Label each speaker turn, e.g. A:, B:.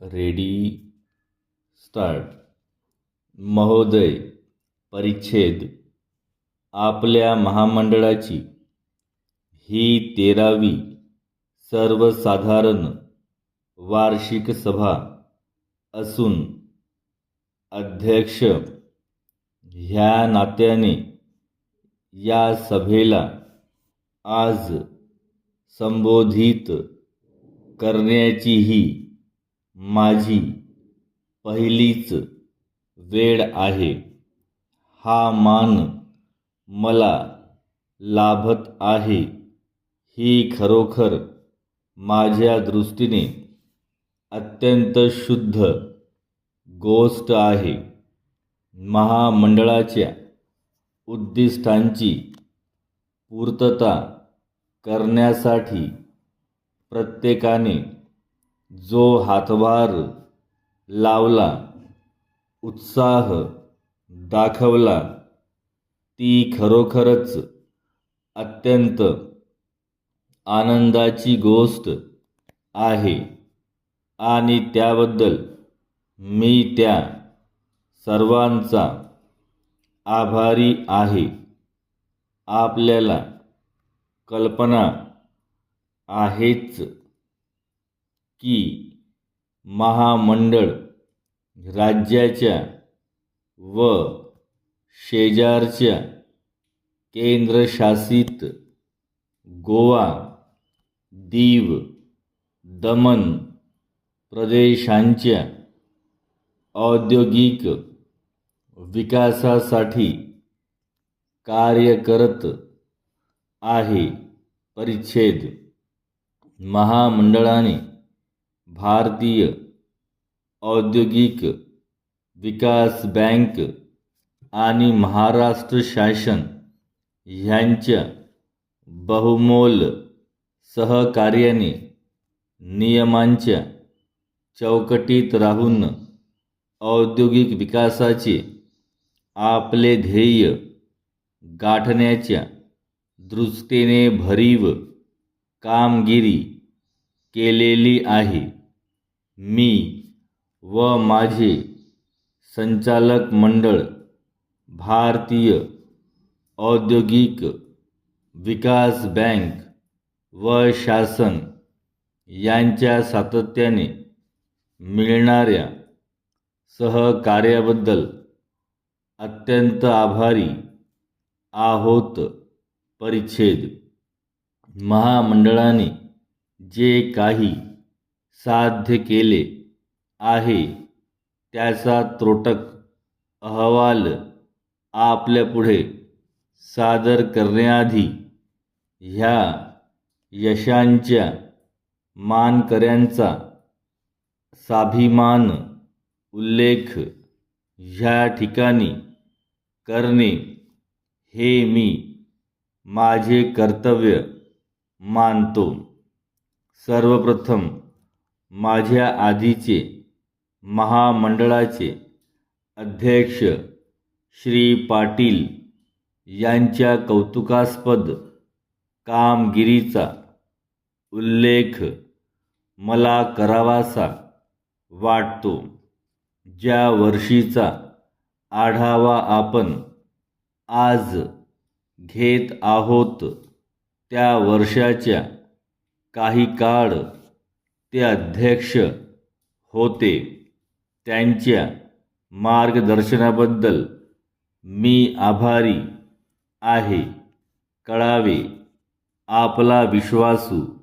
A: Ready start. महोदय, परिच्छेद. आपल्या महामंडळाची ही 13वी सर्वसाधारण वार्षिक सभा असून अध्यक्ष ह्या नात्याने या सभेला आज संबोधित करण्याची ही माझी पहिलीच वेळ आहे. हा मान मला लाभत आहे ही खरोखर माझ्या दृष्टीने अत्यंत शुद्ध गोष्ट आहे. महामंडळाच्या उद्दिष्टांची पूर्तता करण्यासाठी प्रत्येकाने जो हातभार लावला, उत्साह दाखवला, ती खरोखरच अत्यंत आनंदाची गोष्ट आहे आणि त्याबद्दल मी त्या सर्वांचा आभारी आहे. आपल्याला कल्पना आहेच की महामंडळ राज्याच्या व शेजारच्या केंद्रशासित गोवा, दीव, दमण प्रदेशांच्या औद्योगिक विकासासाठी कार्य करत आहे. परिच्छेद. महामंडळाने भारतीय औद्योगिक विकास बँक आणि महाराष्ट्र शासन ह्यांच्या बहुमोल सहकार्याने नियमांच्या चौकटीत राहून औद्योगिक विकासाचे आपले ध्येय गाठण्याच्या दृष्टीने भरीव कामगिरी केलेली आहे. मी व माझे संचालक मंडळ भारतीय औद्योगिक विकास बँक व शासन यांच्या सातत्याने मिळणाऱ्या सहकार्याबद्दल अत्यंत आभारी आहोत. परिच्छेद. महामंडळाने जे काही साध्य केले आहे त्याचा त्रोटक अहवाल आपल्यापुढे सादर करण्याआधी ह्या यशांच्या मानकऱ्यांचा साभिमान उल्लेख ह्या ठिकाणी करणे हे मी माझे कर्तव्य मानतो. सर्वप्रथम माझ्या आधीचे महामंडळाचे अध्यक्ष श्री पाटील यांच्या कौतुकास्पद कामगिरीचा उल्लेख मला करावासा वाटतो. ज्या वर्षीचा आढावा आपण आज घेत आहोत त्या वर्षाच्या काही काळ ते अध्यक्ष होते. त्यांच्या मार्गदर्शनाबद्दल मी आभारी आहे. कळावे, आपला विश्वासू